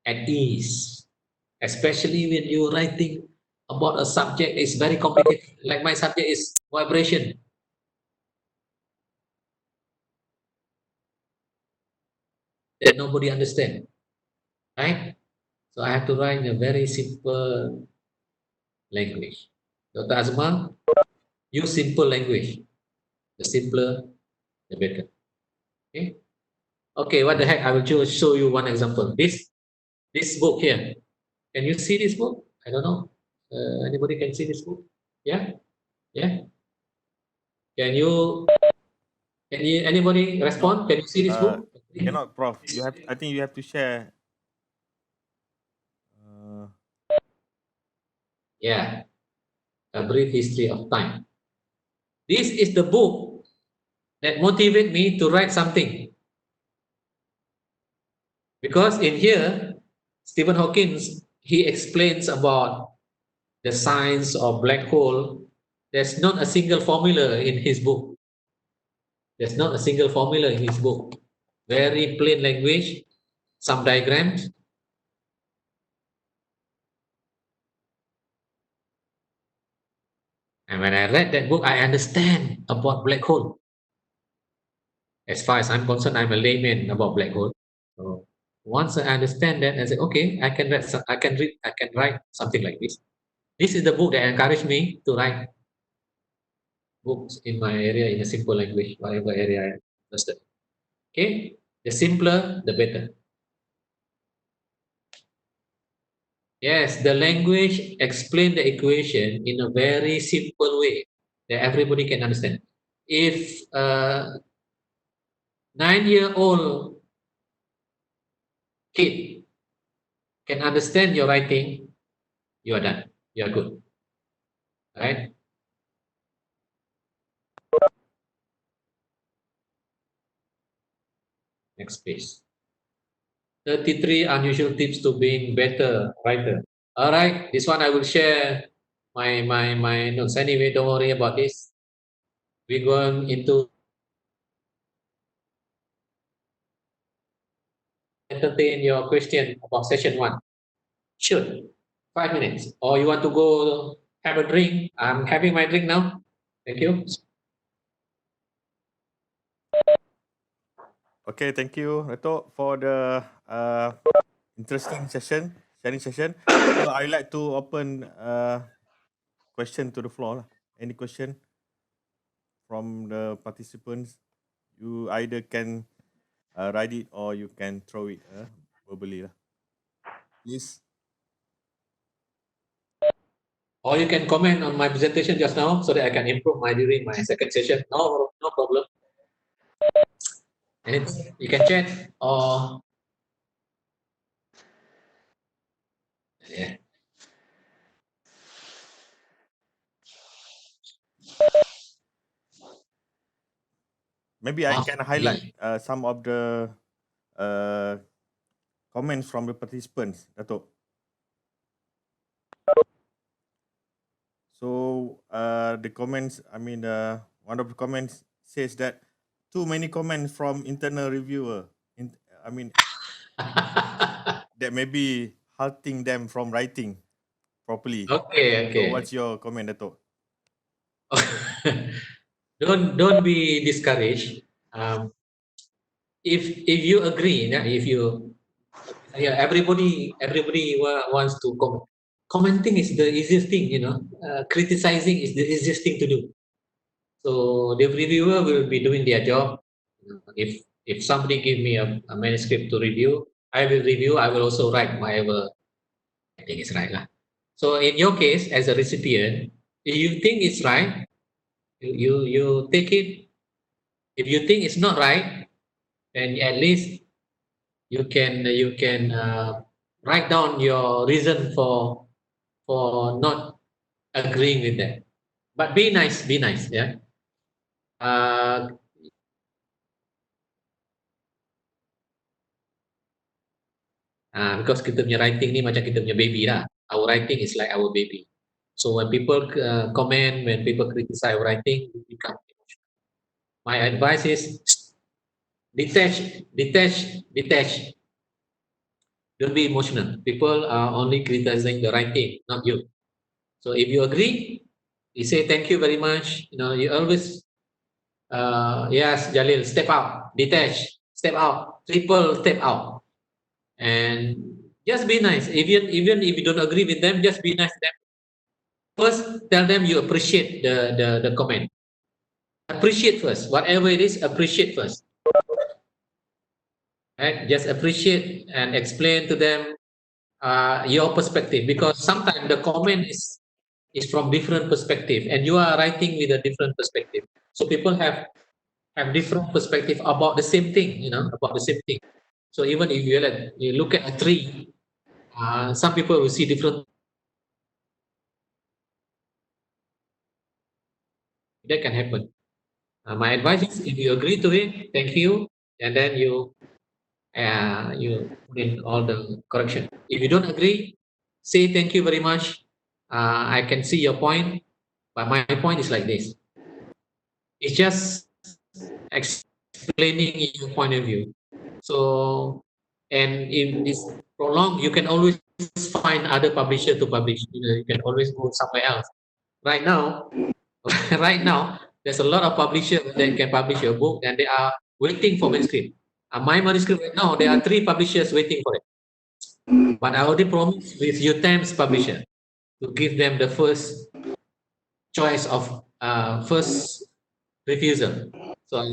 at ease, especially when you're writing about a subject is very complicated. Like my subject is vibration. That nobody understand, right? So I have to write in a very simple language. Dr. Azma, use simple language. The simpler, the better. Okay. Okay. What the heck? I will just show you one example. This book here. Can you see this book? I don't know. Anybody can see this book? Yeah. Yeah. Can you? Can you? Anybody No, respond? Can you see this book? cannot, Prof. You have. I think you have to share. Yeah. A brief history of time. This is the book that motivate me to write something. Because in here, Stephen Hawking, he explains about the science of black hole. There's not a single formula in his book. There's not a single formula in his book. Very plain language, some diagrams. And when I read that book, I understand about black hole. As far as I'm concerned, I'm a layman about black hole. So once I understand that, I say, okay, I can read, I can read, I can write something like this. This is the book that encouraged me to write books in my area in a simple language, whatever area I'm interested. Okay, the simpler, the better. Yes, the language explain the equation in a very simple way that everybody can understand. If a 9-year-old kid can understand your writing, you are done. You are good. Right? Next page. 33 unusual tips to being better writer. All right, this one I will share my notes. Anyway, don't worry about this. We're going into entertain your question about session one. Sure, 5 minutes. Or you want to go have a drink? I'm having my drink now. Thank you. Okay, thank you, Dato, for the interesting session, sharing session. So I like to open question to the floor. Any question from the participants? You either can write it or you can throw it verbally. Please. Or you can comment on my presentation just now so that I can improve my during my second session. No, no problem. And you can chat or yeah. Maybe I can highlight Yeah. some of the comments from the participants, Dato. So the comments, one of the comments says that too many comments from internal reviewer. That may be halting them from writing properly. Okay, So okay. what's your comment, Dato? Don't be discouraged. If you agree, if you everybody wants to comment. Commenting is the easiest thing, criticizing is the easiest thing to do. So the reviewer will be doing their job. If somebody give me a manuscript to review, I will review. I will also write whatever I think is right lah. So in your case, as a recipient, if you think it's right, you take it. If you think it's not right, then at least you can write down your reason for not agreeing with that. But be nice, yeah. Uh, because kita punya writing ni macam kita punya baby lah. Our writing is like our baby. So when people comment, when people criticize our writing, we become emotional. My advice is detach. Don't be emotional. People are only criticizing the writing, not you. So if you agree, you say thank you very much. You always yes, Jalil, step out, detach, step out, triple step out, and just be nice. Even if you don't agree with them, just be nice to them. First, tell them you appreciate the comment. Appreciate first, whatever it is. Appreciate first, right? Just appreciate and explain to them your perspective, because sometimes the comment is from different perspective, and you are writing with a different perspective. So people have different perspective about the same thing, about the same thing. So even if you look at a tree, some people will see different. That can happen. My advice is, if you agree to it, thank you, and then you put in all the correction. If you don't agree, say thank you very much. I can see your point, but my point is like this. It's just explaining your point of view. So, and if it's prolonged, you can always find other publisher to publish. You can always go somewhere else. Right now, right now, there's a lot of publishers that can publish your book, and they are waiting for manuscript. My manuscript right now, there are 3 publishers waiting for it. But I already promised with UTAM's publisher to give them the first choice of first refusal. So,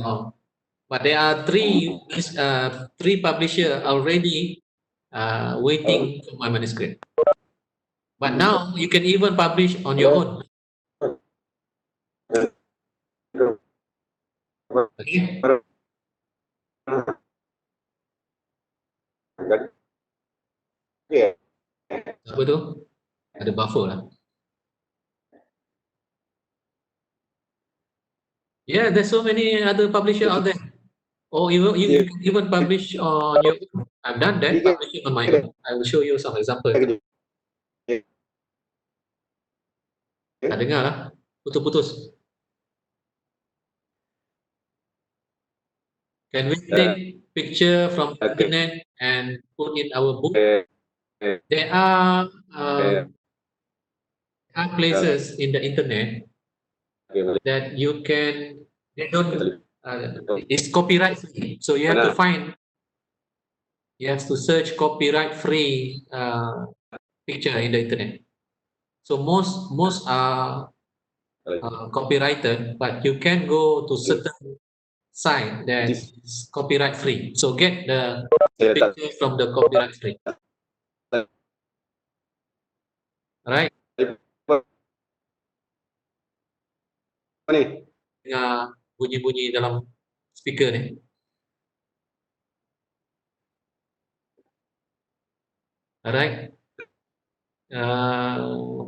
but there are 3 publisher already waiting for my manuscript. But now you can even publish on your own. Okay? Apa tu? Ada buffer lah. Yeah, there's so many other publisher out there. Or you can even publish on your own. I've done that, publishing on my own. I will show you some example. Tak dengar lah. Putus-putus. Can we take picture from the internet and put in our book? There are places in the internet that you can, they don't, it's copyright free. So you have to find, you have to search copyright free picture in the internet. So most are copyrighted, but you can go to certain site that is copyright free. So get the picture from the copyright free. Alright? Dengar bunyi-bunyi dalam speaker ni. Alright?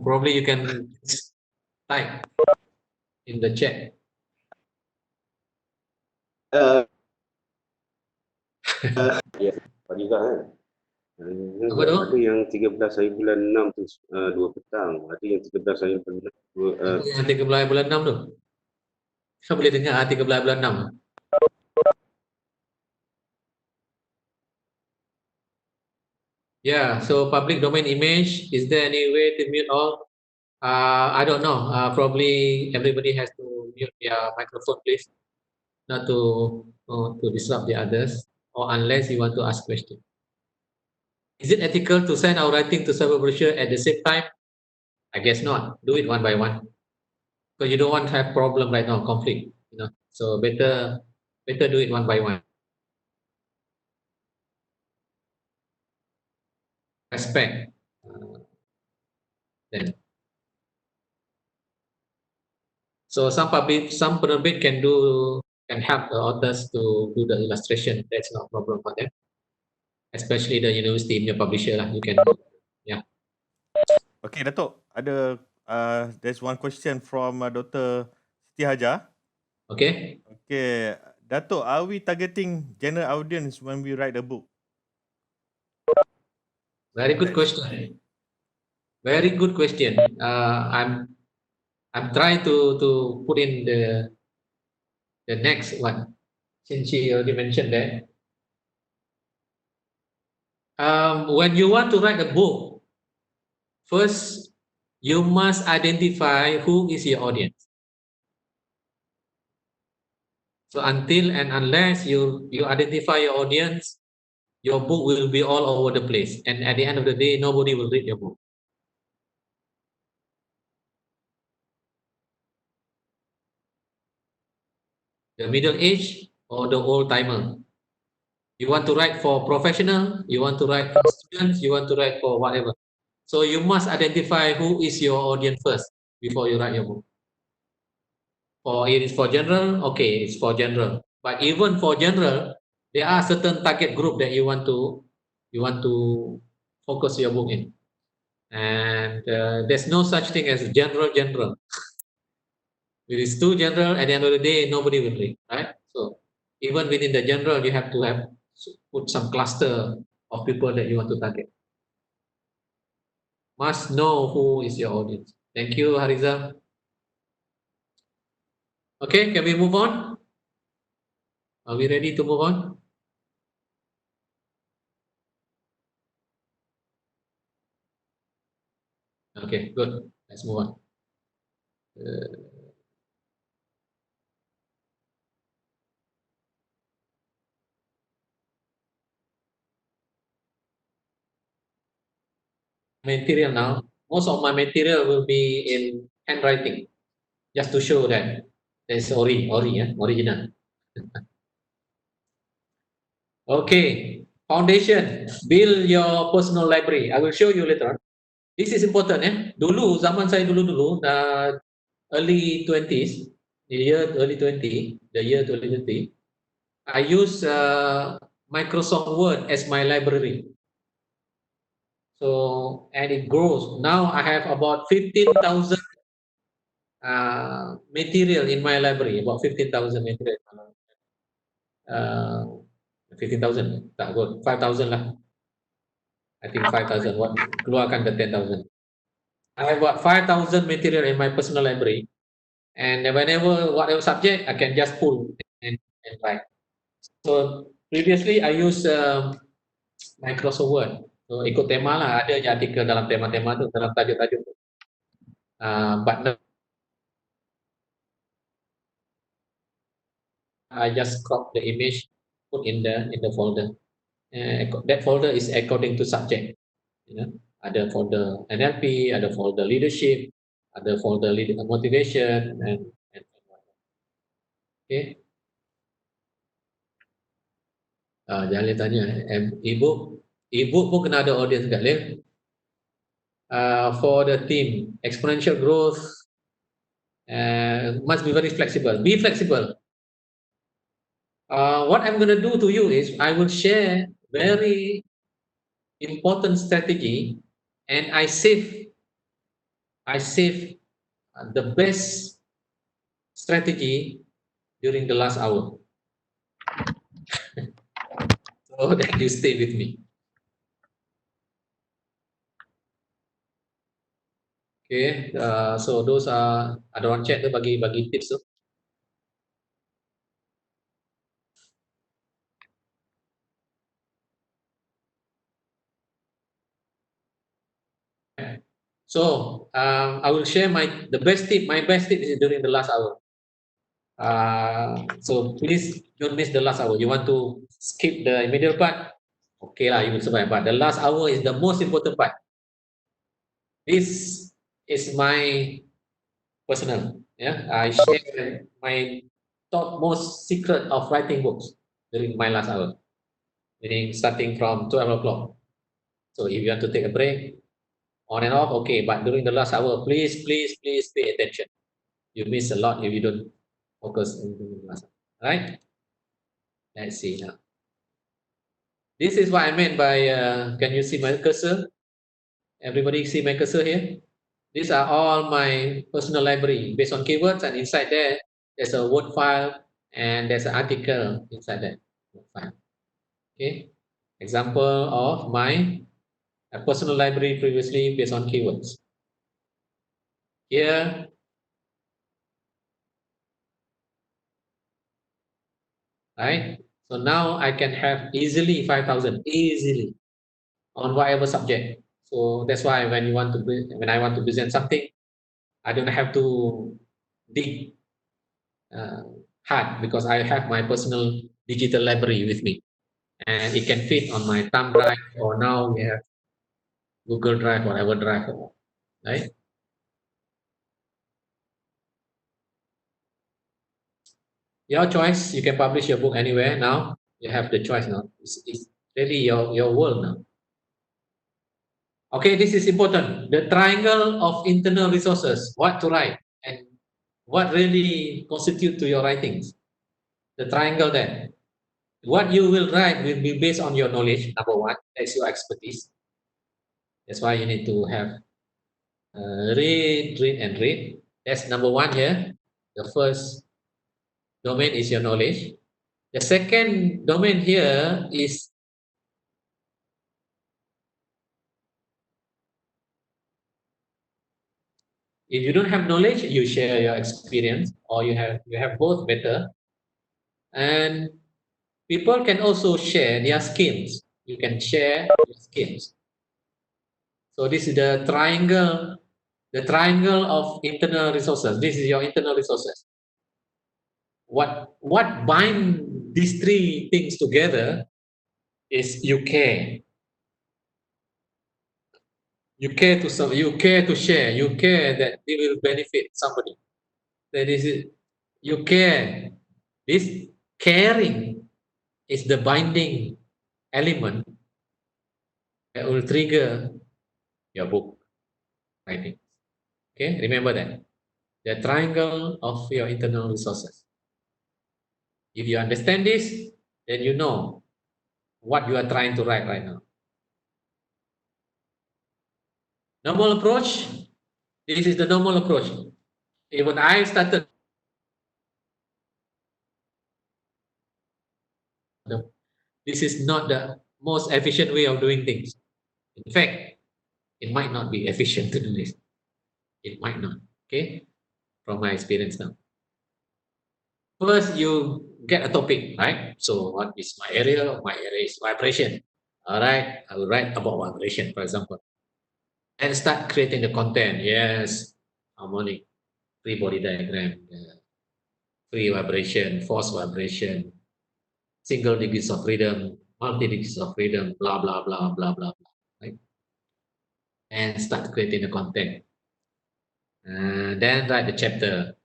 Probably you can type in the chat. Ya, Pak juga kan. Apa tu? Ada yang 13 hari bulan 6 tu 2 petang. Ada yang 13 hari bulan Apa yang 13 bulan 6 tu? Saya boleh dengar 13 bulan 6. Yeah, so public domain image, is there any way to mute all? I don't know. Probably everybody has to mute their microphone, please, not to disrupt the others, or unless you want to ask question. Is it ethical to send our writing to several publisher at the same time? I guess not. Do it one by one, because you don't want to have problem right now, conflict. So better do it one by one. Respect. Then. So some penerbit can help the authors to do the illustration. That's not a problem for them. Especially the university in your publisher lah. You can, yeah. Okay, Datuk. Ada there's one question from Dr. Siti Hajar. Okay. Okay, Datuk, are we targeting general audience when we write a book? Very good question. Very good question. I'm trying to put in the next one, since she already mentioned that. When you want to write a book, first you must identify who is your audience. So until and unless you identify your audience, your book will be all over the place. And at the end of the day, nobody will read your book. The middle age or the old timer. You want to write for professional, you want to write for students, you want to write for whatever. So you must identify who is your audience first before you write your book. Or it is for general, okay, it's for general. But even for general, there are certain target group that you want to focus your book in. And there's no such thing as general. If it's too general, at the end of the day, nobody will read, right? So even within the general, you have to put some cluster of people that you want to target. Must know who is your audience. Thank you, Hariza. Okay, can we move on? Are we ready to move on? Okay, good. Let's move on. Material now. Most of my material will be in handwriting, just to show that there's original. Okay, foundation. Build your personal library. I will show you later on. This is important, eh? Dulu, zaman saya dulu, early 20s, the year 2020, I use Microsoft Word as my library. So, and it grows. Now I have about 15,000 material in my library, about 15,000 material. 15,000, tak good, 5,000 lah. I think 5,000. What keluarkan the 10,000. I have about 5,000 material in my personal library, and whenever whatever subject, I can just pull and write. So previously I use Microsoft Word. So ikut tema lah, ada je artikel dalam tema-tema tu, dalam tajuk-tajuk tu. But now I just crop the image, put in the folder. That folder is according to subject. You know, ada folder NLP, ada folder leadership, ada folder motivation, and okay. Jangan tanya, ebook pun kena ada audience kat Lil. For the team, exponential growth must be very flexible. Be flexible. What I'm going to do to you is I will share very important strategy, and I save the best strategy during the last hour. So that you stay with me. Okay, so those are ada orang chat tu bagi tips tu. So I will share my best tip is during the last hour. So please don't miss the last hour. You want to skip the middle part, okay lah, you will survive. But the last hour is the most important part. This is my personal. Yeah, I share my top most secret of writing books during my last hour, meaning starting from 12 o'clock. So if you want to take a break, on and off, okay. But during the last hour, please pay attention. You miss a lot if you don't focus in the last hour, right? Let's see now. This is what I meant by, can you see my cursor? Everybody see my cursor here? These are all my personal library based on keywords, and inside there, there's a Word file and there's an article inside that Word file. Okay, example of my personal library previously based on keywords. Here, right? So now I can have easily 5,000, easily. on whatever subject. So that's why when I want to present something, I don't have to dig uh, hard because I have my personal digital library with me, and it can fit on my thumb drive, or now we have Google Drive, whatever drive, right? Your choice. You can publish your book anywhere now. You have the choice now. It's really your world now. Okay, this is important. The triangle of internal resources. What to write and what really constitute to your writings. The triangle there. What you will write will be based on your knowledge. Number one, that's your expertise. That's why you need to have read, and read. That's number one here. The first domain is your knowledge. The second domain here is if you don't have knowledge, you share your experience, or you have both better. And people can also share their skills. You can share your skills. So this is the triangle of internal resources. This is your internal resources. What bind these three things together is you care. You care to share. You care that it will benefit somebody. That is it. You care. This caring is the binding element that will trigger your book writing. Okay, remember that. The triangle of your internal resources. If you understand this, then you know what you are trying to write right now. Normal approach. This is the normal approach. Even I started. This is not the most efficient way of doing things. In fact, it might not be efficient to do this. It might not. Okay, from my experience now. First, you get a topic, right? So, what is my area? My area is vibration. All right, I will write about vibration, for example, and start creating the content. Yes, harmonic, free body diagram, free vibration, force vibration, single degrees of freedom, multi degrees of freedom, blah blah blah blah blah blah, right? And start creating the content. Then write the chapter.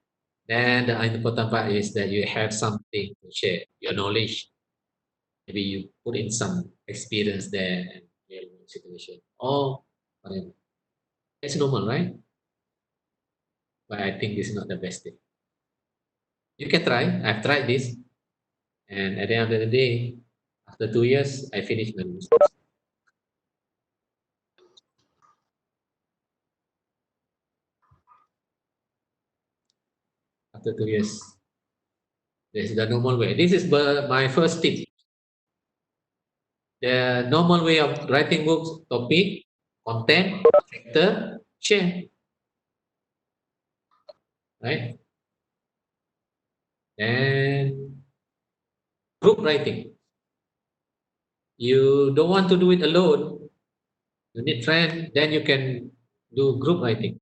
Then the important part is that you have something to share, your knowledge. Maybe you put in some experience there and real world situation, or whatever. It's normal, right? But I think this is not the best thing. You can try. I've tried this, and at the end of the day, after 2 years, I finished my master's. After 2 years, this is the normal way. This is my first tip. The normal way of writing books: topic, content, factor, share. Right? And group writing. You don't want to do it alone. You need friend, then you can do group writing.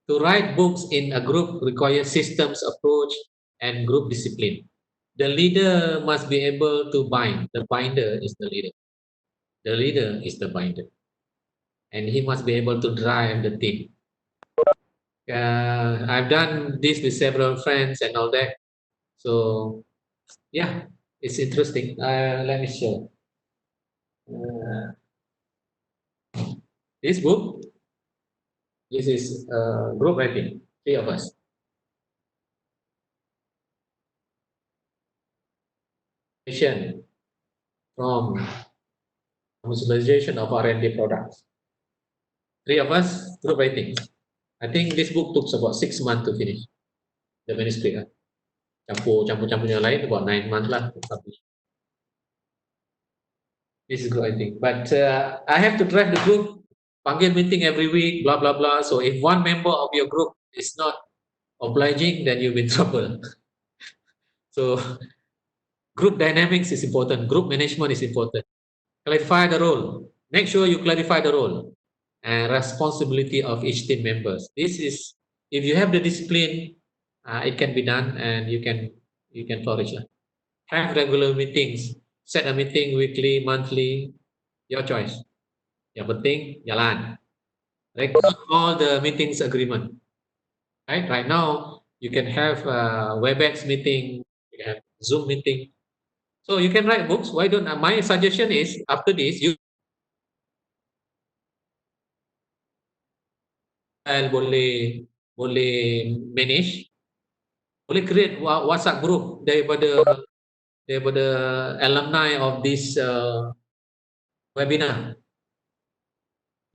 To write books in a group requires systems approach and group discipline. The leader must be able to bind. The binder is the leader. The leader is the binder. And he must be able to drive the team. I've done this with several friends and all that. So, yeah, it's interesting. Let me show. This book, this is group writing, 3 of us. From commercialization of R&D products. 3 of us, group writing. I think this book took about 6 months to finish the manuscript. Campur-campurnya lain about 9 months lah to publish. This is group writing. But I have to drive the group, panggil meeting every week, blah blah blah. So if one member of your group is not obliging, then you'll be in trouble. So group dynamics is important. Group management is important. Clarify the role. Make sure you clarify the role and responsibility of each team members. This is, if you have the discipline, it can be done, and you can flourish. Have regular meetings. Set a meeting weekly, monthly, your choice. Yang penting jalan. Record all the meetings agreement. Right now, you can have WebEx meeting, you can have Zoom meeting. So you can write books. Why don't? My suggestion is, after this, you boleh manage, boleh create WhatsApp group daripada alumni of this webinar.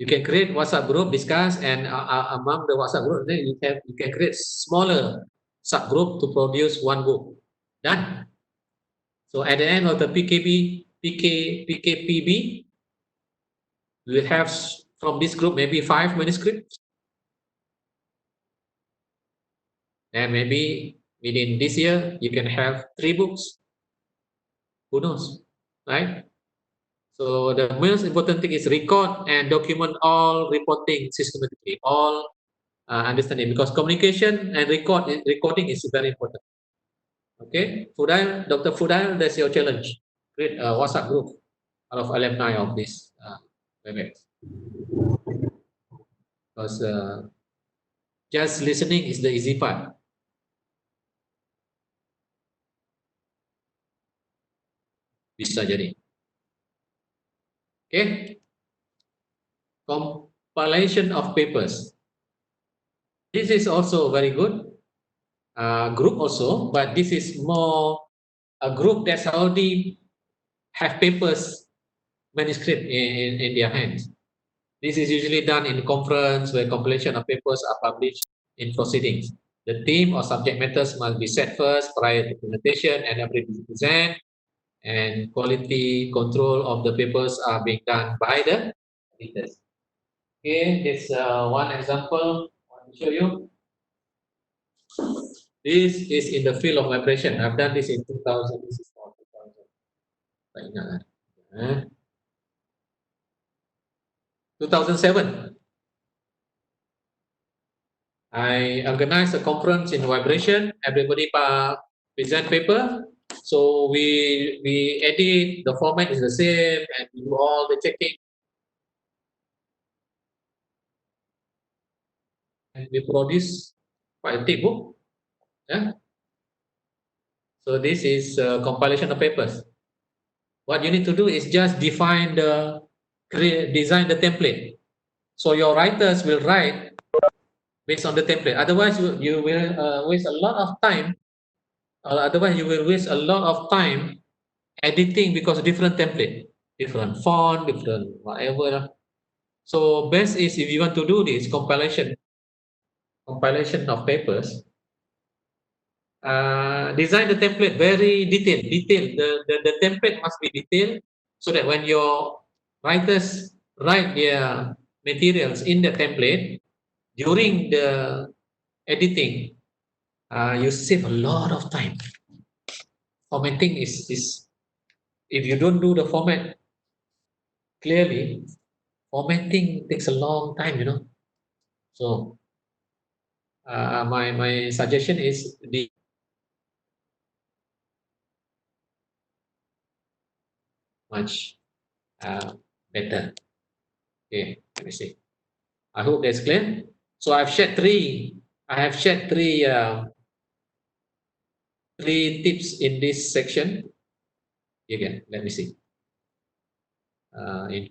You can create WhatsApp group, discuss, and among the WhatsApp group, then you can create smaller subgroup to produce one book. Done. So at the end of the PKPB, we will have from this group maybe 5 manuscripts, and maybe within this year you can have 3 books. Who knows, right? So the most important thing is record and document all reporting systematically, all understanding, because communication and recording is very important. Okay, Fudail, Dr. Fudail, that's your challenge. Create a WhatsApp group out of alumni of this WebEx. Because just listening is the easy part. Bisa jadi. Okay. Compilation of papers. This is also very good. Group also, but this is more a group that's already have papers, manuscript in their hands. This is usually done in conference where compilation of papers are published in proceedings. The theme or subject matters must be set first prior to presentation and every present, and quality control of the papers are being done by the editors. Okay, this one example I want to show you. This is in the field of vibration. I've done this in 2000. This is 2000. 2007. I organized a conference in vibration. Everybody present paper. So we edit. The format is the same, and we do all the checking. And we produce quite a thick book. Yeah. So this is compilation of papers. What you need to do is just design the template. So your writers will write based on the template. Otherwise, you will waste a lot of time. Otherwise, you will waste a lot of time editing because of different template, different font, different whatever. So best is, if you want to do this compilation of papers, design the template very detailed. The template must be detailed, so that when your writers write their materials in the template, during the editing, you save a lot of time. Formatting is if you don't do the format clearly, formatting takes a long time, you know. So my suggestion is much better. Okay, let me see. I hope that's clear. So I've shared three tips in this section. Again, let me see.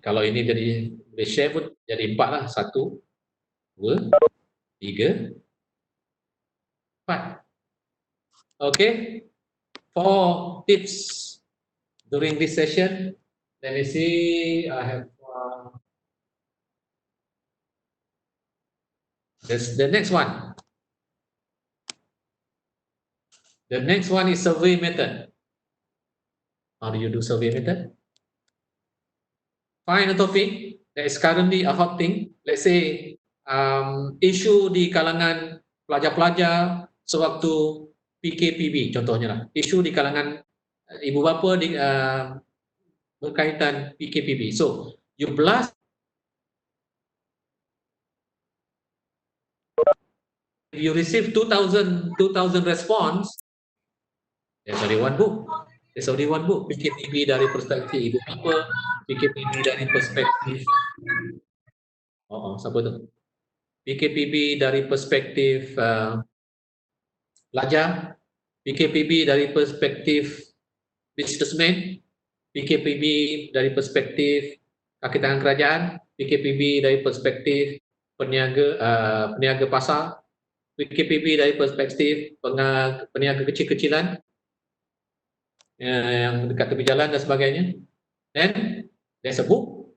Kalau ini jadi share pun jadi 4 lah. 1, 2, 3, 4. Okay, 4 tips during this session. Let me see. I have the next one. The next one is survey method. How do you do survey method? Find a topic that is currently a hot thing. Let's say isu di kalangan pelajar-pelajar sewaktu PKPB contohnya lah. Isu di kalangan ibu bapa berkaitan PKPB. So you blast, if you receive 2,000 response, there's only one book. There's only one book. PKPB dari perspektif ibu bapa, PKPB dari perspektif siapa tu? PKPB dari perspektif pelajar, PKPB dari perspektif businessman, PKPB dari perspektif kaki tangan kerajaan, PKPB dari perspektif peniaga pasar, PKPB dari perspektif peniaga kecil-kecilan yang dekat tepi jalan dan sebagainya. Then there's a book.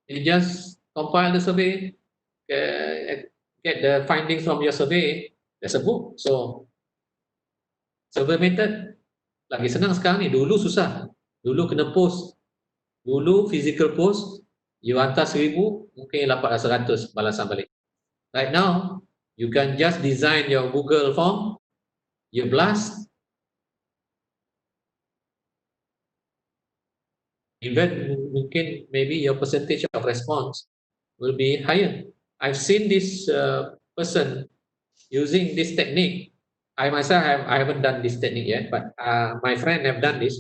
You just compile the survey, get the findings from your survey. There's a book. So survey method lagi senang sekarang ni. Dulu susah. Dulu kena post. Dulu physical post, you hantar 1,000, mungkin dapat 100 balasan balik. Right now, you can just design your Google form, you blast, even mungkin maybe your percentage of response will be higher. I've seen this person using this technique. I myself I haven't done this technique yet, but my friend have done this,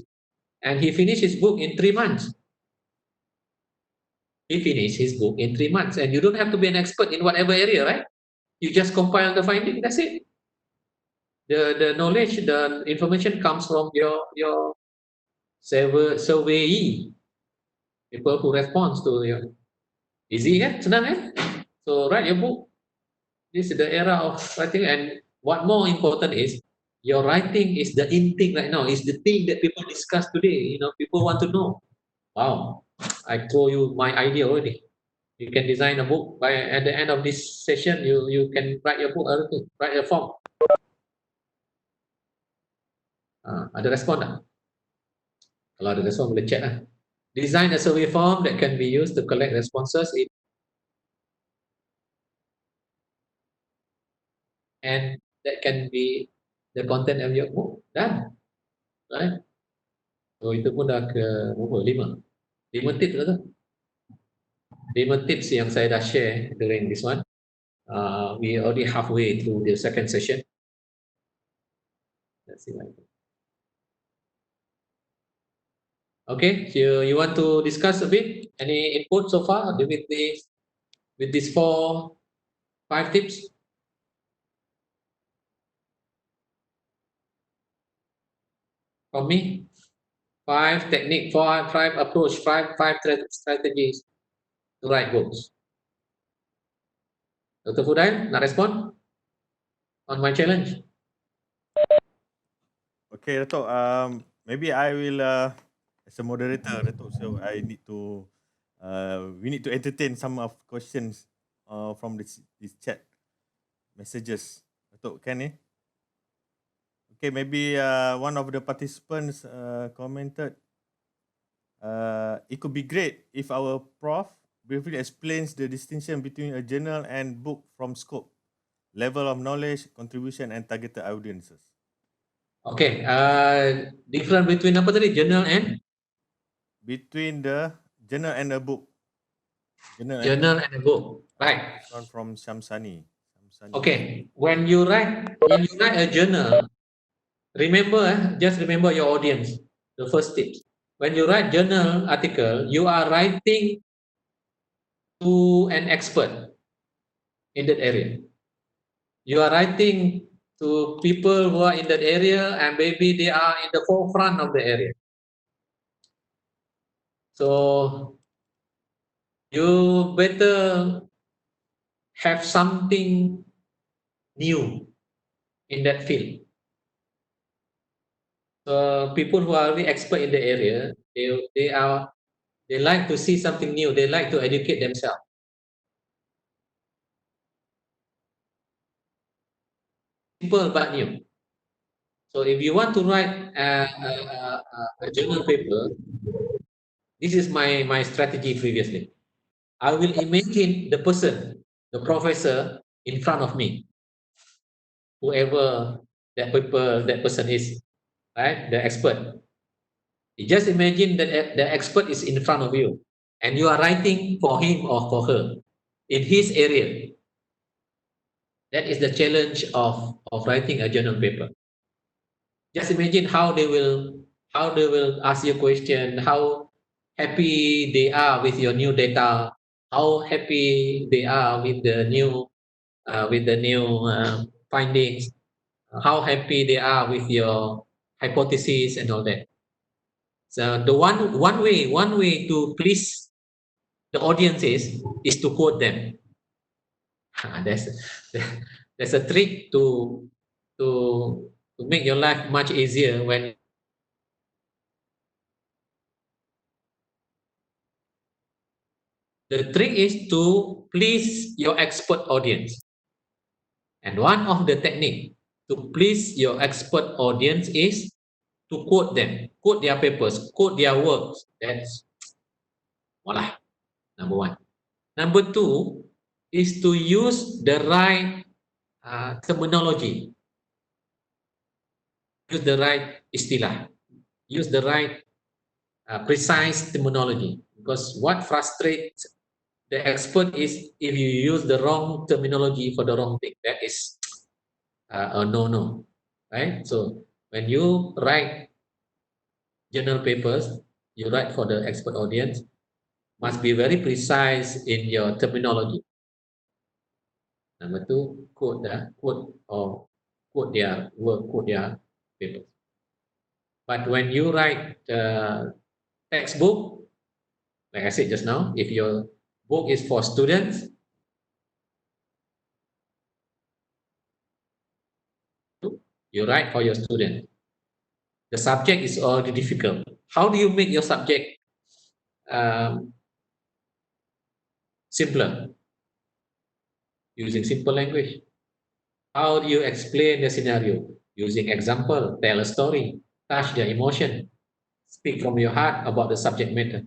and he finished his book in 3 months. He finished his book in 3 months, and you don't have to be an expert in whatever area, right? You just compile the finding. That's it. The knowledge, the information comes from your surveyee, people who responds to you. Easy kan? Senang kan? So write your book. This is the era of writing, and what more important is your writing is the in thing right now. Is the thing that people discuss today. You know, people want to know. Wow, I told you my idea already. You can design a book by at the end of this session. You can write your book. Write a form. Ada respon tak? Kalau ada respon boleh chat lah. Design a survey form that can be used to collect responses and that can be the content of your book. Done. Right? So itu pun dah ke berapa? 5 tips lah tu. 5 tips yang saya dah share during this one. We already halfway through the second session. Let's see. Okay, you want to discuss a bit? Any input so far with these 5 tips? From me, 5 technique, 5 approach, 5 strategies to write books. Dr. Fudail, nak respond on my challenge? Okay, Dato'. Maybe I will, as a moderator, Dato', so I need to, we need to entertain some of questions from this chat messages. Dato', can Okay, maybe one of the participants commented, it could be great if our prof briefly explains the distinction between a journal and book from scope, level of knowledge, contribution, and targeted audiences. Okay, different between apa tadi? Journal and? Between the journal and a book. Journal and a book, right? One from Shamsani. Okay, when you write a journal, remember, just remember your audience. The first tip. When you write journal article, you are writing to an expert in that area. You are writing to people who are in that area, and maybe they are in the forefront of the area. So you better have something new in that field. So people who are really expert in the area, they like to see something new. They like to educate themselves. Simple but new. So if you want to write a journal paper, this is my strategy previously. I will imagine the person, the professor in front of me, whoever that person is, right? The expert. You just imagine that the expert is in front of you and you are writing for him or for her in his area. That is the challenge of writing a journal paper. Just imagine how they will ask you a question, how happy they are with your new data, how happy they are with the new findings, how happy they are with your hypothesis and all that. So the one way to please the audience is to quote them. There's a trick to make your life much easier when the trick is to please your expert audience. And one of the technique to please your expert audience is to quote them, quote their papers, quote their works. That's voila, number one. Number two is to use the right terminology, use the right istilah, use the right precise terminology. Because what frustrates the expert is if you use the wrong terminology for the wrong thing. That is a no-no, right? So when you write journal papers, you write for the expert audience, must be very precise in your terminology. Number two, quote their work, quote their papers. But when you write textbook, like I said just now, if your book is for students, you write for your student. The subject is already difficult. How do you make your subject simpler? Using simple language. How do you explain the scenario? Using example, tell a story, touch their emotion, speak from your heart about the subject matter,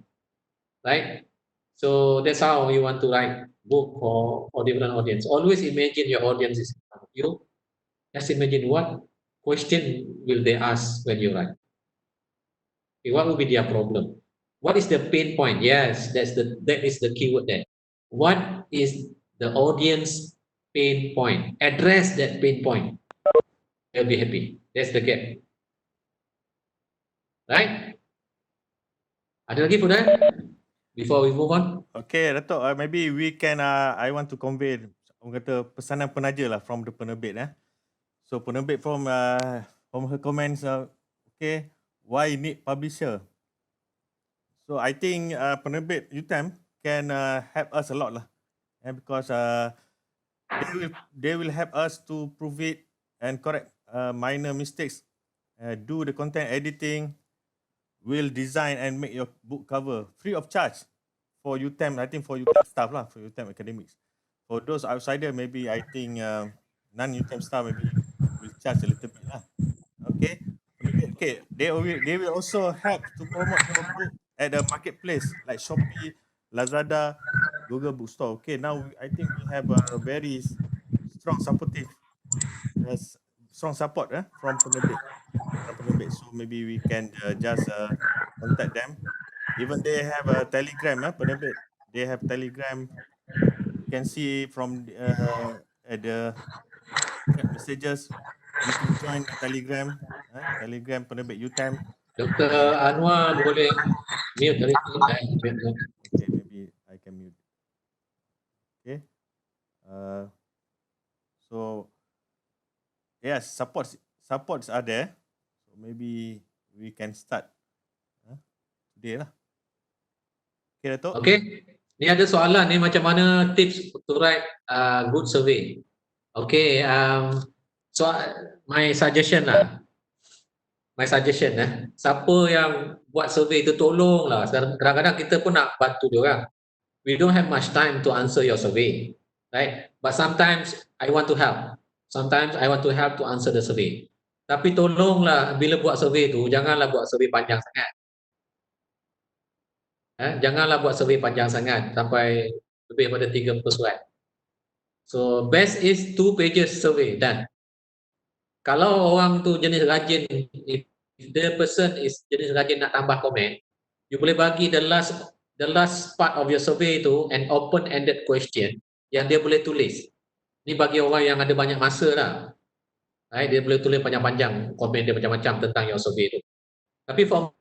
right? So that's how you want to write book for different audience. Always imagine your audience is in front of you. Just imagine what question will they ask when you write. Okay, what will be their problem? What is the pain point? Yes, that is the keyword there. What is the audience pain point? Address that pain point. They'll be happy. That's the gap. Right? Ada lagi Fudan? Before we move on? Okay, Dato', maybe we can, I want to convey, orang kata pesanan penaja lah from the penerbit. So penerbit from her comments, okay, why need publisher? So I think penerbit UTM can help us a lot lah. Because they will help us to prove it and correct minor mistakes, do the content editing, will design and make your book cover free of charge for UTM. I think for UTM staff lah, for UTM academics. For those outsider, maybe I think non-UTM staff maybe will charge a little bit lah. Okay. Okay. They will also help to promote your book at the marketplace like Shopee, Lazada, Google Bookstore. Okay. Now I think we have a very strong supportive, strong support from penerbit. So maybe we can just contact them. Even they have a Telegram, penerbit. They have Telegram. You can see from the messages. You can join the Telegram. Telegram penerbit UTM. Dr. Anwar boleh mute dari sini. Okay, maybe I can mute. Okay. So yes, supports are there. So maybe we can start today lah. Okay, Dato'. Okay. Ni ada soalan ni macam mana tips to write good survey. Okay. So my suggestion lah. Siapa yang buat survey itu tolonglah. Kadang-kadang kita pun nak bantu dia orang. We don't have much time to answer your survey, right? But sometimes I want to help. Sometimes I want to help to answer the survey. Tapi tolonglah bila buat survey tu janganlah buat survey panjang sangat. Janganlah buat survey panjang sangat sampai lebih pada 30 slide. So best is 2 pages survey done. Kalau orang tu jenis rajin If the person is jenis rajin nak tambah komen, you boleh bagi the last part of your survey itu an open-ended question yang dia boleh tulis. Ni bagi orang yang ada banyak masa lah. Dia boleh tulis panjang-panjang komen dia macam-macam tentang your survey itu. Tapi for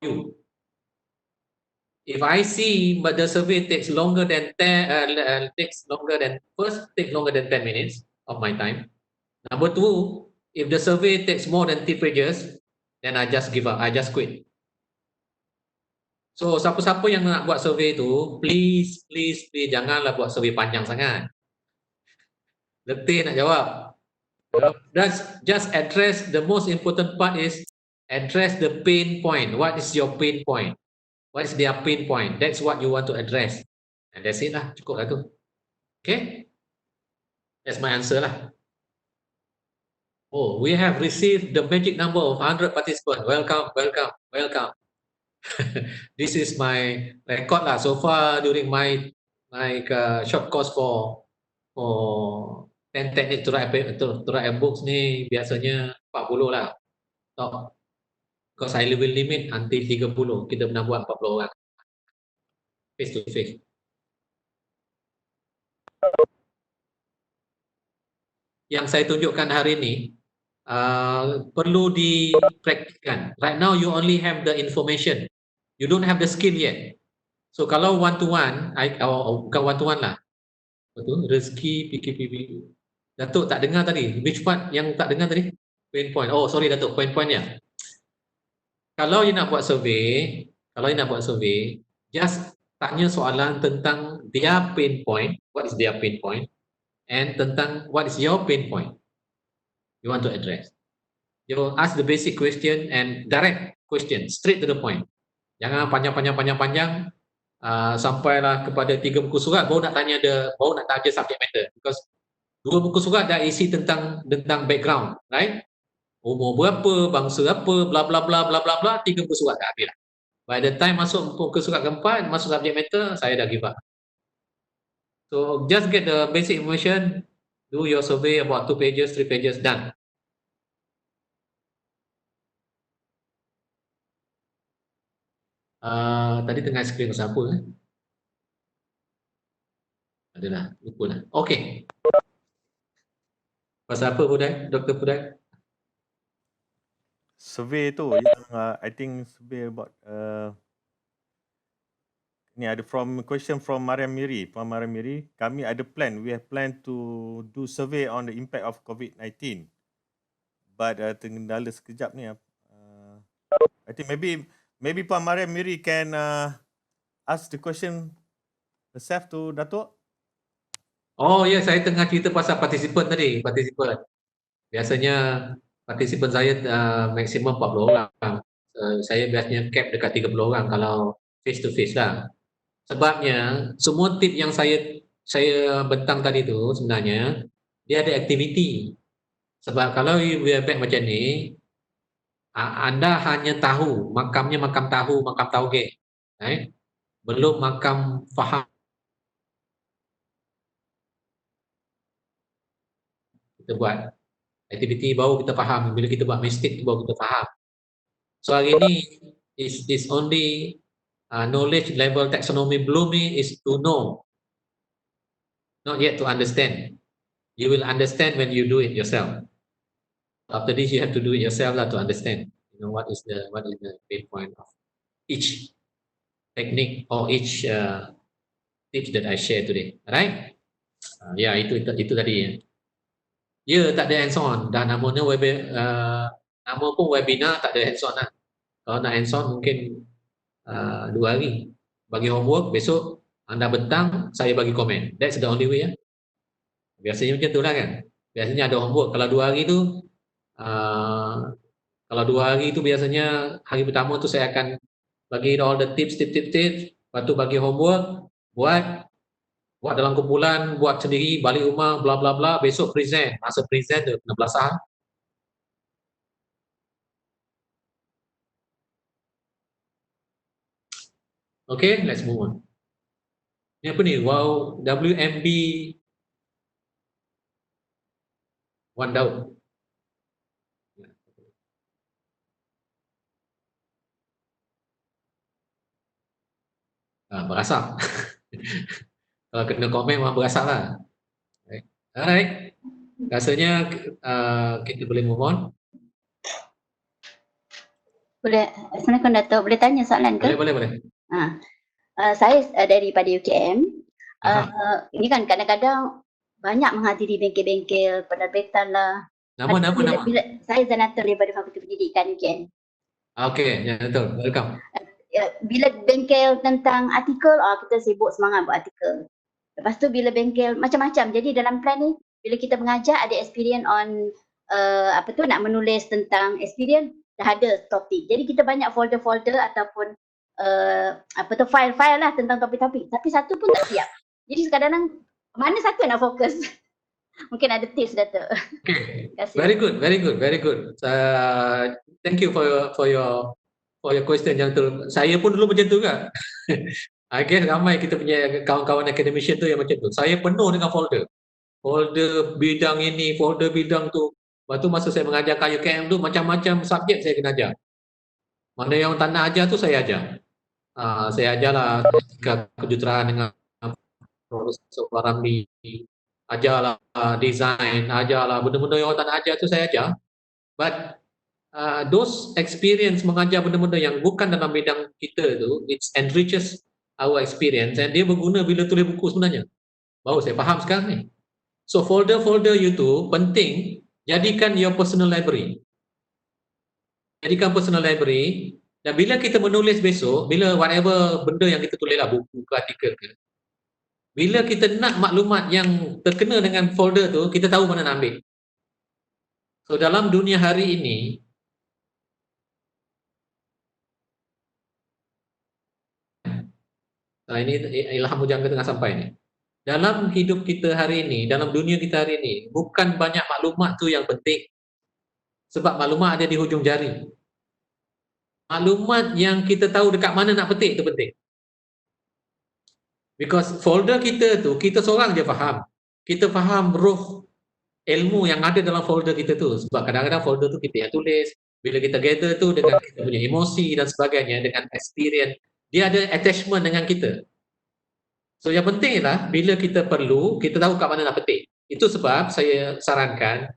you, if I see but the survey takes longer than 10 take longer than 10 minutes of my time. Number two, if the survey takes more than 3 pages, then I just give up, I just quit. So siapa-siapa yang nak buat survey tu, please janganlah buat survey panjang sangat. Letih nak jawab. Just address the most important part is address the pain point. What is your pain point? What is their pain point? That's what you want to address. And that's it lah, cukup lah tu. Okay? That's my answer lah. Oh, we have received the magic number of 100 participants. Welcome. This is my record lah so far during my short course for 10 techniques to write a books ni biasanya 40 lah. So, because I will limit until 30. Kita pernah buat 40 orang. Face to face. Yang saya tunjukkan hari ini perlu dipraktikkan. Right now you only have the information. You don't have the skill yet. So kalau one to one, bukan one to one lah. Betul? Rezeki, PKPB. Datuk tak dengar tadi. Which part yang tak dengar tadi? Pain point. Oh, sorry Datuk, point-pointnya. Kalau you nak buat survey, just tanya soalan tentang their pain point, what is their pain point, and tentang what is your pain point you want to address. You ask the basic question and direct question, straight to the point. Jangan panjang, sampailah kepada 3 buku surat baru nak tanya subject matter, because 2 buku surat dah isi tentang background, right? Umur berapa, bangsa apa, bla bla bla bla bla bla, 3 buku surat dah habis lah. By the time masuk buku surat keempat, masuk subject matter, saya dah give up. So just get the basic information, do your survey about 2 pages, 3 pages, done. Tadi tengah screen pasal apa? Adalah, lupa lah. Okay. Pasal apa Budai? Dr. Budai? Survey tu yang I think survey about ni ada question from Mariam Miri. Kami ada plan. We have planned to do survey on the impact of COVID-19. But terkendala sekejap ni. I think maybe Puan Mariam Miri can ask the question herself to Datuk. Oh ya, saya tengah cerita pasal partisipan tadi. Biasanya partisipan saya maksimum 40 orang. Saya biasanya cap dekat 30 orang kalau face to face lah. Sebabnya semua tip yang saya bentang tadi tu sebenarnya dia ada aktiviti. Sebab kalau you back macam ni, anda hanya tahu makamnya makam tahu, makam tauge, belum makam faham. Kita buat aktiviti baru kita faham. Bila kita buat mistik baru kita faham. So hari ini is only knowledge level taxonomy blooming is to know, not yet to understand. You will understand when you do it yourself. After this, you have to do it yourself to understand. You know what is the pain point of each technique or each tips that I share today. Alright? Ya, itu tadi ya. Ya, tak ada hands-on. Dah namanya nama pun webinar, tak ada hands-on lah. Kalau nak hands-on mungkin 2 hari. Bagi homework, besok anda bentang, saya bagi komen. That's the only way ya. Biasanya macam tu lah kan. Biasanya ada homework. Kalau 2 hari tu, biasanya hari pertama tu saya akan bagi all the tips. Lepas tu bagi homework, buat dalam kumpulan, buat sendiri, balik rumah, bla bla bla, besok present. Masa present tu kena belasah. Okay, let's move on. Ni apa ni? Wow, WMB Wan Daud. Berasap. Kalau kena komen memang berasap lah. Alright. Rasanya kita boleh move on. Boleh, Assalamualaikum Dato'. Boleh tanya soalan ke? Boleh. Saya daripada UKM. Aha. Ini kan kadang-kadang banyak menghadiri bengkel-bengkel penerbitan lah. Nama. Bila saya Zanatul daripada Fakulti Pendidikan UKM. Okey, ya betul. Welcome. Bila bengkel tentang artikel, kita sibuk semangat buat artikel. Lepas tu bila bengkel macam-macam. Jadi dalam plan ni, bila kita mengajar ada experience on nak menulis tentang experience, dah ada topik. Jadi kita banyak folder-folder ataupun file-file lah tentang topik-topik. Tapi satu pun tak siap. Jadi kadang-kadang mana satu nak fokus? Mungkin ada tips, Dato'. Okay. Terima kasih. Very good. Thank you for your question yang tu. Saya pun dulu macam tu kan. I guess ramai kita punya kawan-kawan academician tu yang macam tu. Saya penuh dengan folder. Folder bidang ini, folder bidang tu. Lepas tu masa saya mengajar kat UKM tu macam-macam subjek saya kena ajar. Mana yang tak nak ajar tu saya ajar. Saya ajarlah kejuruteraan dengan Profesor Ramli, ajarlah design, ajarlah benda-benda yang orang tak nak ajar tu saya ajar. But those experience mengajar benda-benda yang bukan dalam bidang kita tu, it enriches our experience and dia berguna bila tulis buku sebenarnya. Baru saya faham sekarang ni. So folder-folder you tu penting, jadikan your personal library. Jadikan personal library dan bila kita menulis besok, bila whatever benda yang kita tulis lah, buku ke artikel ke, bila kita nak maklumat yang terkena dengan folder tu, kita tahu mana nak ambil. So dalam dunia hari ini, ini Ilham Mujangga tengah sampai ni. Dalam hidup kita hari ini, dalam dunia kita hari ini, bukan banyak maklumat tu yang penting. Sebab maklumat ada di hujung jari. Maklumat yang kita tahu dekat mana nak petik tu penting. Because folder kita tu, kita seorang je faham. Kita faham roh ilmu yang ada dalam folder kita tu. Sebab kadang-kadang folder tu kita yang tulis. Bila kita gather tu dengan kita punya emosi dan sebagainya, dengan experience, dia ada attachment dengan kita. So yang penting ialah bila kita perlu, kita tahu kat mana nak petik. Itu sebab saya sarankan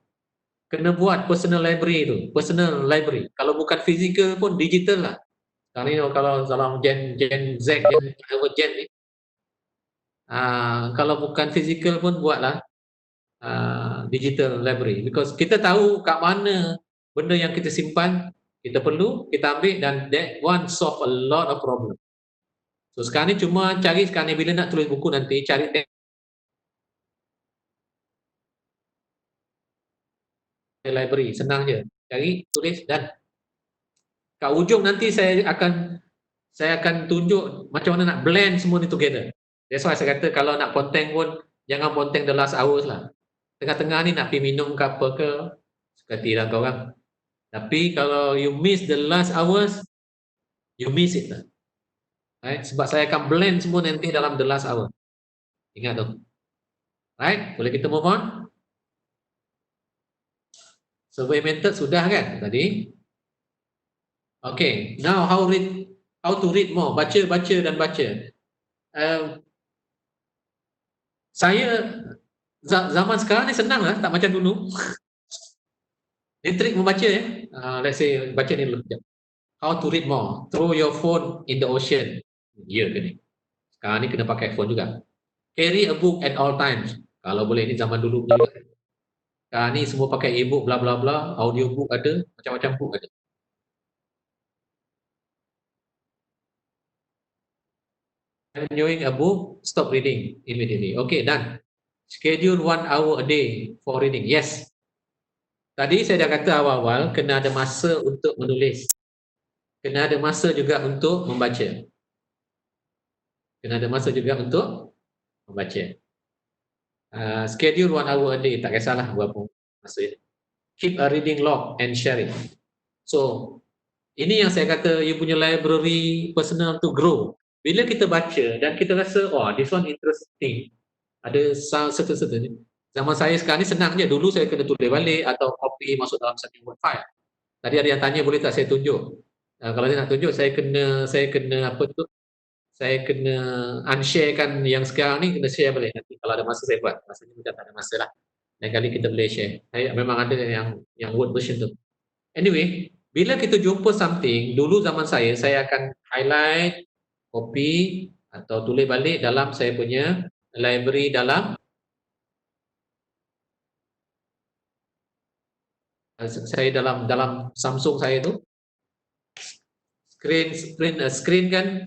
kena buat personal library tu, personal library. Kalau bukan fizikal pun digital lah. Kalau dalam Gen Z, Gen ni, kalau bukan fizikal pun buatlah digital library. Because kita tahu kat mana benda yang kita simpan, kita perlu, kita ambil dan that one solve a lot of problem. So sekarang ni cuma cari sekarang ni bila nak tulis buku nanti, cari library, senang je. Cari, tulis dan kat ujung nanti saya akan tunjuk macam mana nak blend semua ni together. That's why saya kata kalau nak ponteng pun jangan ponteng the last hours lah. Tengah-tengah ni nak pergi minum ke apa ke, suka hati lah korang. Tapi kalau you miss the last hours, you miss it lah. Right? Sebab saya akan blend semua nanti dalam the last hour. Ingat tu. Right? Boleh kita move on? Survey method sudah kan tadi? Okay, now how to read more? Baca dan baca. Saya zaman sekarang ni senang lah, tak macam dulu. Ini trik membaca ya. Let's say baca ni dulu. How to read more? Throw your phone in the ocean. Ya ke ni? Sekarang ni kena pakai phone juga. Carry a book at all times. Kalau boleh ni zaman dulu juga. Sekarang ni semua pakai e-book bla bla bla, audio book ada, macam-macam book ada. Enjoying a book, stop reading immediately. Okay, done. Schedule 1 hour a day for reading. Yes. Tadi saya dah kata awal-awal, kena ada masa untuk menulis. Kena ada masa juga untuk membaca. Kena ada masa juga untuk membaca. Schedule 1 hour a day, tak kisahlah berapa masa ini. Keep a reading log and share it. So, ini yang saya kata you punya library personal to grow. Bila kita baca dan kita rasa, oh this one interesting, ada certain Zaman saya sekarang ni senang je. Dulu saya kena tulis balik atau copy masuk dalam satu Word file. Tadi ada yang tanya boleh tak saya tunjuk. Kalau saya nak tunjuk saya kena apa tu? Saya kena unshare kan yang sekarang ni, kena share balik nanti. Kalau ada masa saya buat. Maksudnya macam tak ada masa lah. Lain kali kita boleh share. Saya memang ada yang Word version tu. Anyway, bila kita jumpa something, dulu zaman saya akan highlight, copy atau tulis balik dalam saya punya library dalam saya dalam Samsung saya tu screen kan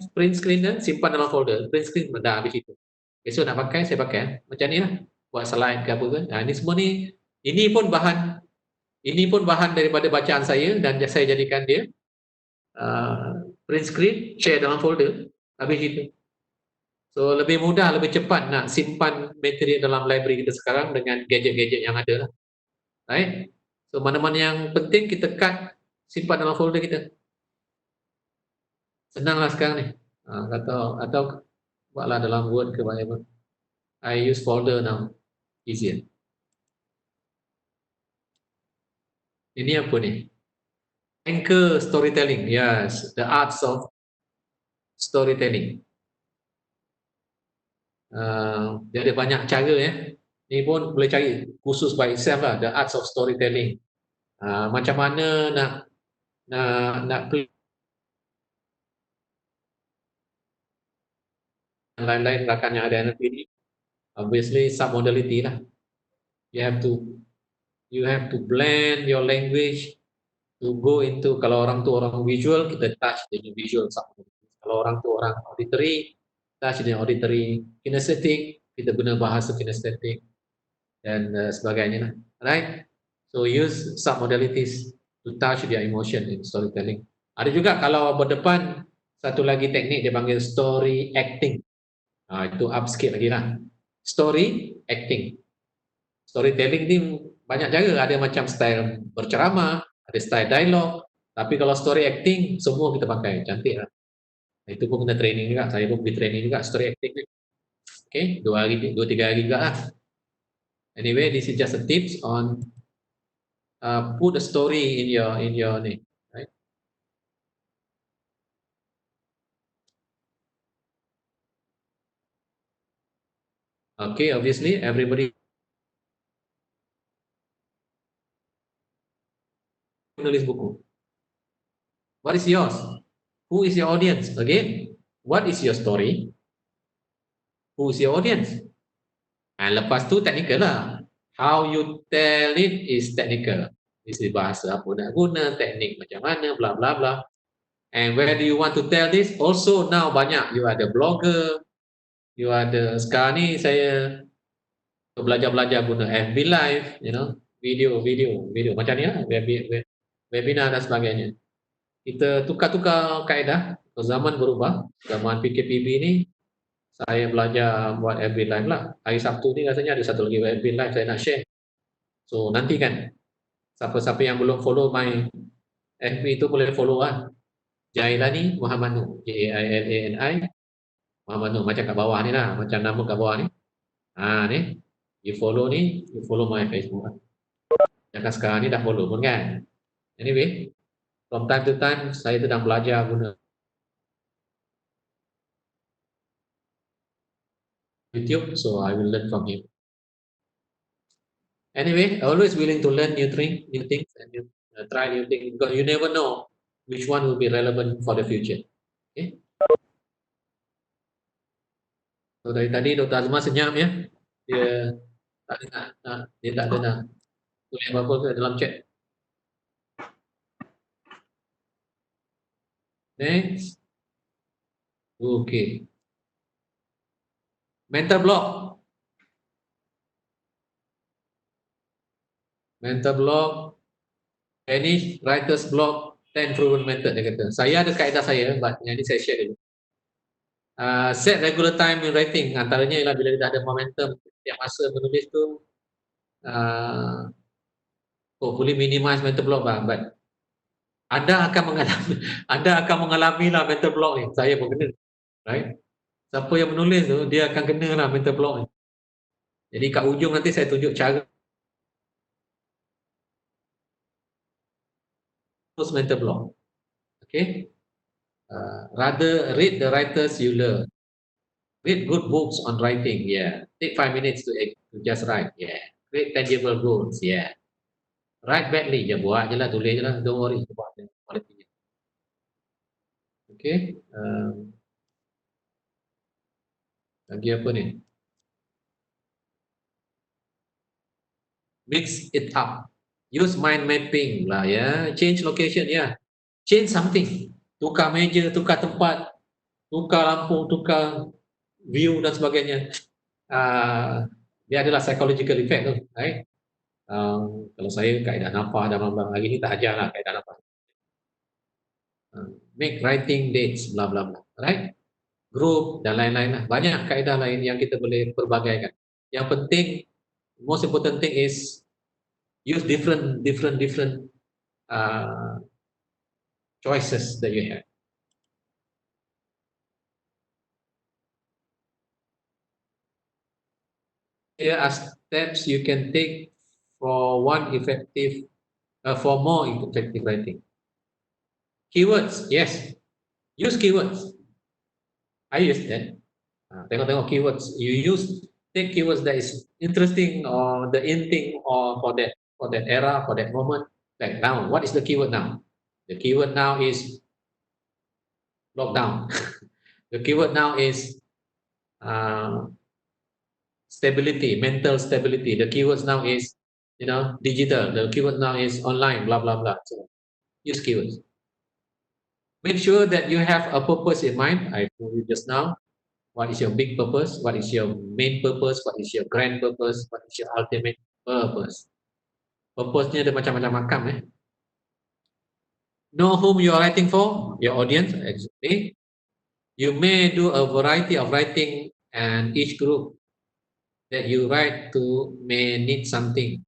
simpan dalam folder print screen dah habis itu. Besok nak pakai saya pakai macam ni lah, buat slide ke apa kan. Ini semua ni ini pun bahan daripada bacaan saya dan saya jadikan dia print screen, share dalam folder, habis itu. So lebih mudah, lebih cepat nak simpan materi dalam library kita sekarang dengan gadget-gadget yang ada lah. Right? So mana-mana yang penting kita cut, simpan dalam folder kita. Senanglah sekarang ni. Atau buatlah dalam Word ke whatever. I use folder now. Easier. Ini apa ni? Anchor storytelling. Yes, the arts of storytelling. Dia ada banyak cara ya. Ni pun boleh cari khusus by itself lah, the arts of storytelling. Macam mana nak lain-lain rakan yang ada nanti ni. Obviously submodality lah. You have to blend your language to go into, kalau orang tu orang visual, kita touch dengan visual submodality. Kalau orang tu orang auditory, touch dengan auditory. Kinesthetic, kita guna bahasa kinesthetic dan sebagainya lah. Right? So use submodalities to touch their emotion in storytelling. Ada juga kalau berdepan satu lagi teknik dia panggil story acting. Itu up sikit lagi lah. Story acting. Storytelling ni banyak cara. Ada macam style berceramah, ada style dialog. Tapi kalau story acting, semua kita pakai. Cantik lah. Itu pun kena training juga. Saya pun pergi training juga story acting ni. Okay, 2-3 hari juga lah. Anyway, this is just a tips on put a story in your name. Right? Okay, obviously everybody menulis buku. What is yours? Who is your audience? Again, what is your story? Who is your audience? Lepas tu technical lah. How you tell it is technical. Isi bahasa apa nak guna, teknik macam mana, bla bla bla. And where do you want to tell this? Also now banyak, you ada blogger, you ada, sekarang ni saya belajar guna FB Live, video macam ni lah, webinar dan sebagainya. Kita tukar-tukar kaedah, zaman berubah, zaman PKPB ni, saya belajar buat FB Live lah. Hari Sabtu ni rasanya ada satu lagi FB Live saya nak share. So nanti kan, siapa-siapa yang belum follow my FB itu boleh follow lah. Jailani Muhammad Nur, Jailani Muhammad Nur, macam kat bawah ni lah, macam nama kat bawah ni. Ni, you follow my Facebook lah. Jangan sekarang ni dah follow pun kan. Anyway, from time to time saya sedang belajar guna YouTube, so I will learn from him. Anyway, always willing to learn new things and try new things because you never know which one will be relevant for the future. Okay. So dari tadi Dr. Azman senyap ya, dia tak ada nak tulis apa-apa dalam chat. Next. Okay. Mental block. Finish writer's block 10 proven method dia kata. Saya ada kaedah saya, but yang ini saya share dulu. Set regular time in writing. Antaranya ialah bila kita ada momentum setiap masa menulis tu, hopefully minimize mental block lah. But anda akan mengalami lah mental block ni. Saya pun kena, right? Siapa yang menulis tu dia akan kena lah mental block ni. Jadi kat ujung nanti saya tunjuk cara mental block. Okay. Rather read the writers you love. Read good books on writing. Yeah. Take 5 minutes to just write. Yeah. Create tangible goals. Yeah. Write badly. Ya buat je lah, tulis je lah. Don't worry. Buat je. Quality. Okay. Lagi apa ni? Mix it up. Use mind mapping lah ya. Change location ya. Change something. Tukar meja, tukar tempat, tukar lampu, tukar view dan sebagainya. Dia adalah psychological effect tu, right? Kalau saya kaedah nafas dan bla hari ni tak ajar lah kaedah nafas. Make writing dates, bla bla bla, right? Group dan lain-lain lah. Banyak kaedah lain yang kita boleh perbagaikan. Yang penting, most important thing is use different choices that you have. Here are steps you can take for more effective writing. Keywords, yes. Use keywords. I use that. Tengok keywords. Take keywords that is interesting or the in thing or for that era, for that moment. Like now, what is the keyword now? The keyword now is lockdown. The keyword now is stability, mental stability. The keywords now is, digital. The keyword now is online, blah, blah, blah. So use keywords. Make sure that you have a purpose in mind. I told you just now. What is your big purpose? What is your main purpose? What is your grand purpose? What is your ultimate purpose? Purpose-nya ada macam-macam makam. Know whom you are writing for, your audience. Exactly. You may do a variety of writing, and each group that you write to may need something.